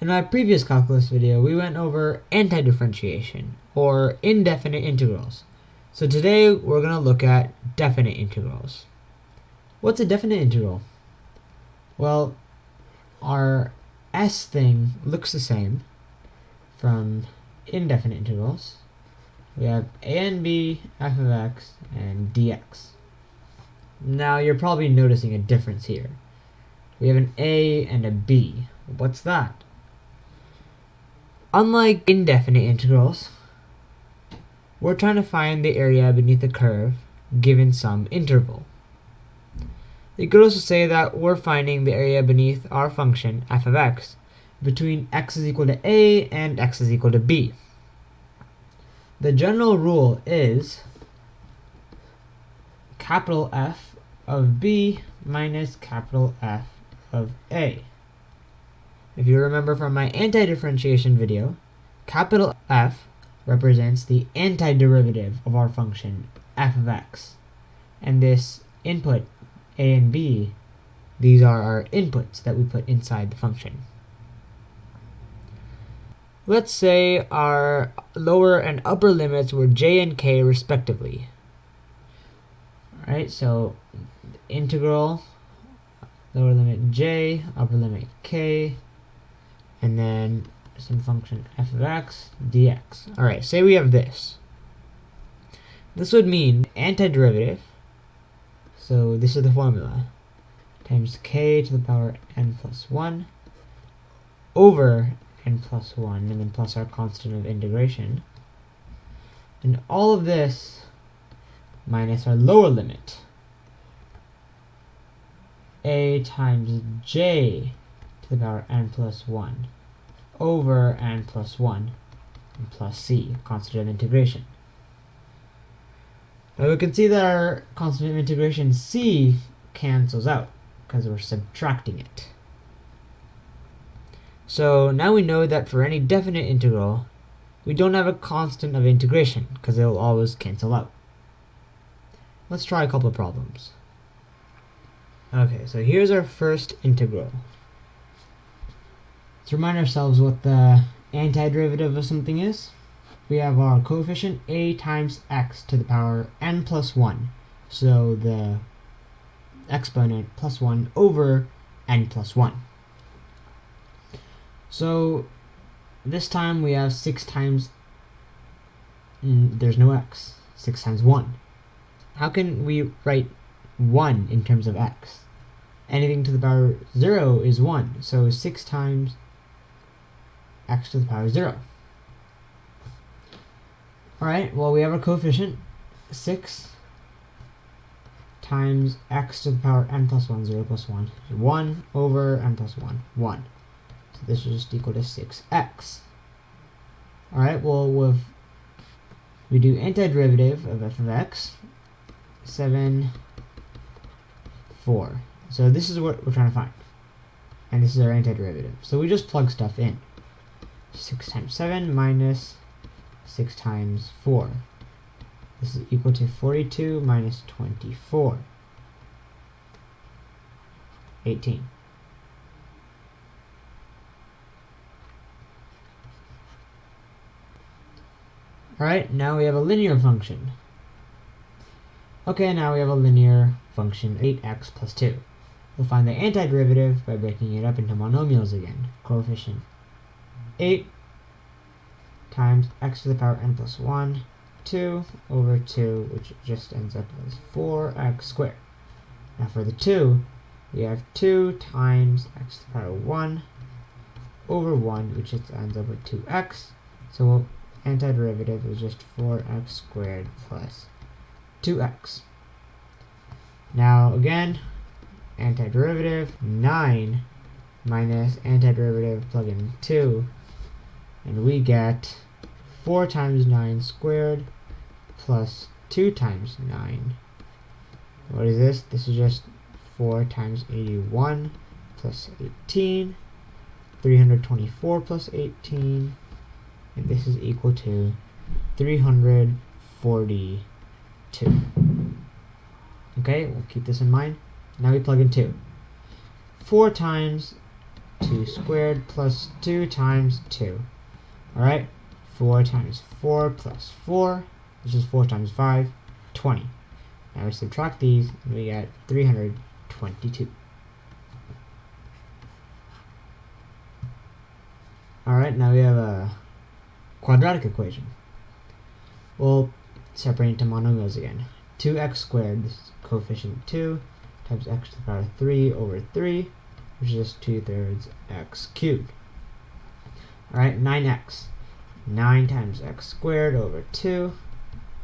In my previous calculus video, we went over antidifferentiation, or indefinite integrals. So today we're going to look at definite integrals. What's a definite integral? Well, our S thing looks the same from indefinite integrals. We have a and b, f of x, and dx. Now you're probably noticing a difference here. We have an a and a b. What's that? Unlike indefinite integrals, we're trying to find the area beneath the curve given some interval. You could also say that we're finding the area beneath our function f of x between x is equal to a and x is equal to b. The general rule is capital F of b minus capital F of a. If you remember from my antidifferentiation video, capital F represents the antiderivative of our function f of x. And this input, a and b, these are our inputs that we put inside the function. Let's say our lower and upper limits were j and k respectively. Alright, so integral, lower limit j, upper limit k, and then some function f of x dx. Alright, say we have this. This would mean antiderivative, so this is the formula, times k to the power n plus 1 over n plus 1, and then plus our constant of integration. And all of this minus our lower limit, a times j to the power n plus 1 over n plus 1 and plus c, constant of integration. Now we can see that our constant of integration c cancels out because we're subtracting it. So now we know that for any definite integral, we don't have a constant of integration because it will always cancel out. Let's try a couple of problems. Okay, so here's our first integral. Let's remind ourselves what the antiderivative of something is. We have our coefficient a times x to the power n plus 1. So the exponent plus 1 over n plus 1. So this time we have 6 times, there's no x, 6 times 1. How can we write 1 in terms of x? Anything to the power 0 is 1, so 6 times x to the power 0. Alright, well we have our coefficient, 6 times x to the power n plus 1, 0 plus 1, 1 over n plus 1, 1. So this is just equal to 6x. Alright, well if we do antiderivative of f of x, 7, 4. So this is what we're trying to find. And this is our antiderivative. So we just plug stuff in. 6 times 7 minus 6 times 4. This is equal to 42 minus 24. 18. Alright, now we have a linear function. Okay, now we have a linear function, 8x plus 2. We'll find the antiderivative by breaking it up into monomials again. Coefficient 8 times x to the power n plus 1, 2 over 2, which just ends up as 4x squared. Now for the 2, we have 2 times x to the power 1 over 1, which just ends up with 2x. So antiderivative is just 4x squared plus 2x. Now again, antiderivative, 9 minus antiderivative, plug in 2, and we get 4 times 9 squared plus 2 times 9. What is this? This is just 4 times 81 plus 18, 324 plus 18, and this is equal to 342. Okay, we'll keep this in mind. Now we plug in 2. 4 times 2 squared plus 2 times 2. Alright, 4 times 4 plus 4, which is 4 times 5, 20. Now we subtract these, and we get 322. Alright, now we have a quadratic equation. We'll separate into monomials again. 2x squared, this is coefficient 2, times x to the power 3 over 3, which is just 2/3 x cubed. Alright, 9x. 9 times x squared over 2,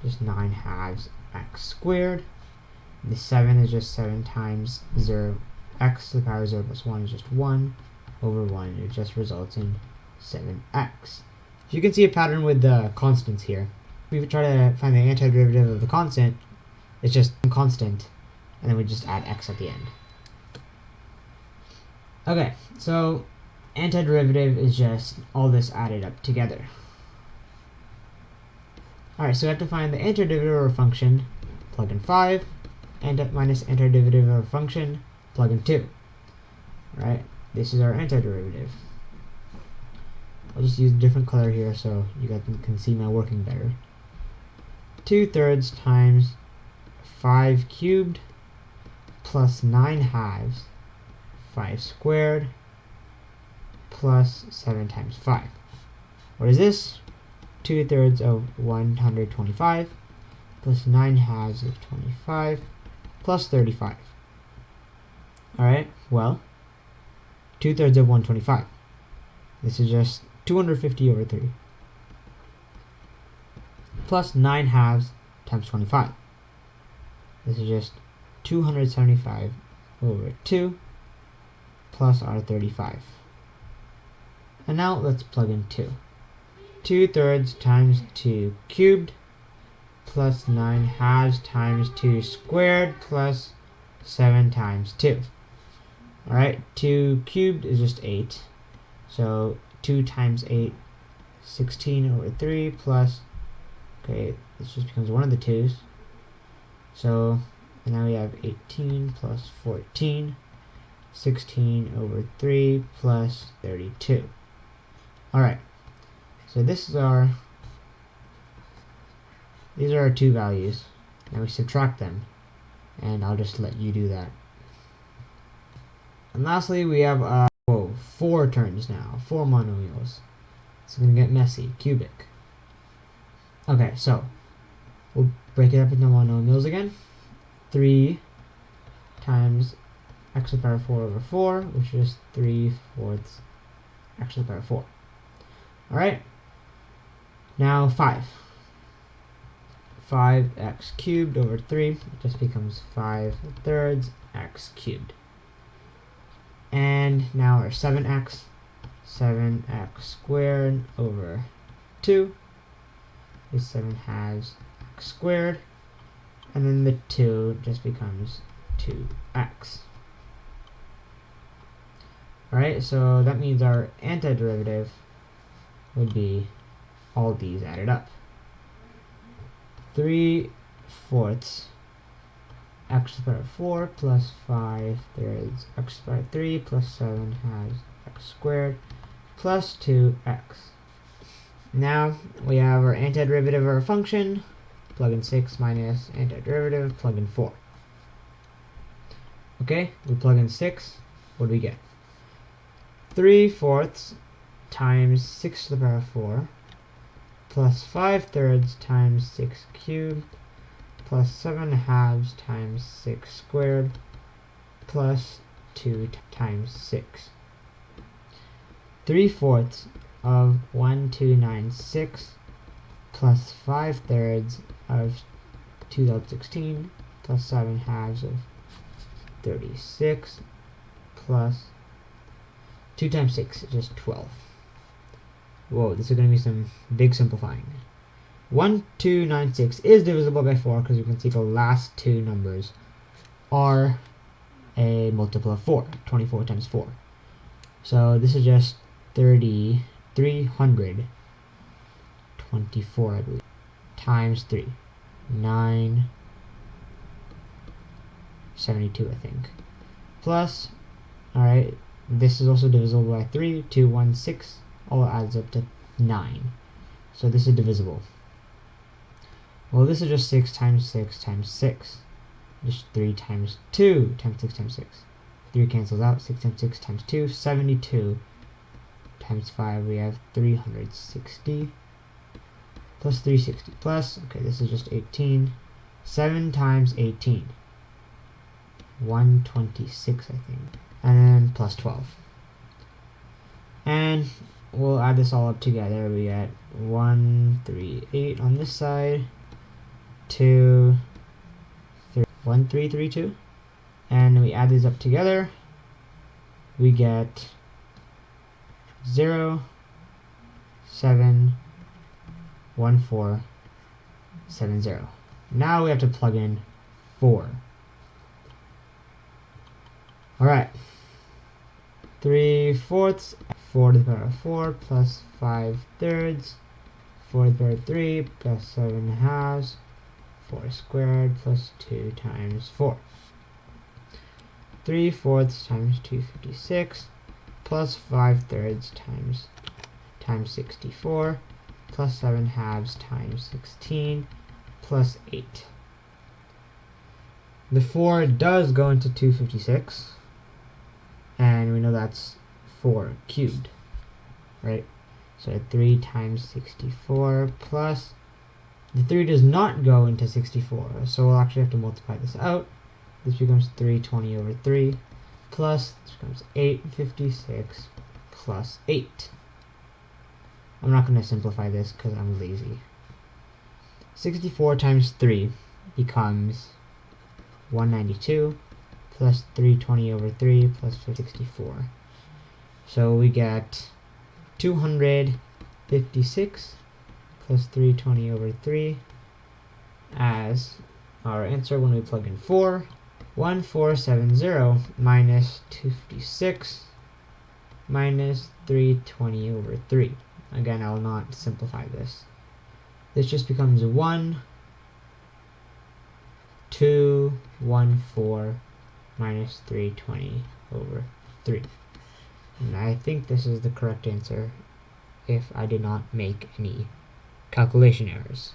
just 9/2 x squared. The 7 is just 7 times 0. X to the power 0 plus 1 is just 1 over 1. It just results in 7x. You can see a pattern with the constants here. If we try to find the antiderivative of the constant, it's just constant, and then we just add x at the end. Okay, so antiderivative is just all this added up together. Alright, so we have to find the antiderivative of a function, plug in 5, and minus antiderivative of a function, plug in 2. Alright, this is our antiderivative. I'll just use a different color here so you guys can see my working better. 2/3 times 5 cubed plus 9/2, 5 squared, plus 7 times 5. What is this? 2/3 of 125 plus 9/2 of 25 plus 35. Alright, well, 2/3 of 125. This is just 250 over 3. Plus 9/2 times 25. This is just 275 over 2 plus our 35. And now let's plug in 2. 2/3 times 2 cubed plus 9/2 times 2 squared plus 7 times 2. Alright, 2 cubed is just 8. So 2 times 8, 16 over 3 plus, okay, this just becomes one of the 2's. So now we have 18 plus 14, 16 over 3 plus 32. Alright, so these are our two values. Now we subtract them, and I'll just let you do that. And lastly, we have 4 terms now, 4 monomials. It's going to get messy, cubic. Okay, so we'll break it up into monomials again. 3 times x to the power 4 over 4, which is 3/4 x to the power 4. Alright, now 5. 5x cubed over 3, it just becomes 5/3 x cubed. And now our 7x squared over 2 is 7/2 x squared, and then the 2 just becomes 2x. Alright, so that means our antiderivative would be all these added up. 3/4 x to the power 4 plus 5/3 x to the power 3 plus 7/2 x squared plus 2x. Now we have our antiderivative of our function, plug in 6 minus antiderivative, plug in 4. Okay, we plug in 6, what do we get? 3/4 times 6 to the power 4 plus 5/3 times 6 cubed plus 7/2 times 6 squared plus 2 times 6. 3/4 of 1296 plus 5/3 of 2016 plus 7/2 of 36 plus 2 times 6 is just 12. Whoa, this is going to be some big simplifying. 1296 is divisible by 4 because you can see the last two numbers are a multiple of 4, 24 times 4. So this is just 324, I believe, times 3. 972, I think. Plus, alright, This is also divisible by 3, 2, 1, 6. All adds up to 9. So this is divisible. Well, this is just 6 times 6 times 6. Just 3 times 2 times 6 times 6. 3 cancels out. 6 times 6 times 2, 72. Times 5, we have 360. Plus 360 plus, okay, this is just 18. 7 times 18. 126, I think. And then plus 12. And we'll add this all up together. We get 138 on this side. 2, 3, 1332. And we add these up together. We get 0, 7, 1, 4, 7, 0. Now we have to plug in 4. Alright. 3/4, 4 to the power of 4, plus 5/3, 4 to the power of 3, plus 7/2, 4 squared, plus 2 times 4. 3/4 times 256, plus 5/3 times 64, plus 7/2 times 16, plus 8. The 4 does go into 256, and we know that's 4 cubed, right? So 3 times 64 plus, the 3 does not go into 64, so we'll actually have to multiply this out. This becomes 320 over 3, plus, this becomes 856 plus 8. I'm not going to simplify this because I'm lazy. 64 times 3 becomes 192, plus 320 over 3 plus 64. So we get 256 plus 320 over 3 as our answer when we plug in 4. 1470 minus 256 minus 320 over 3. Again, I will not simplify this. This just becomes 1, 2, 1, 4 minus 320 over 3. And I think this is the correct answer if I did not make any calculation errors.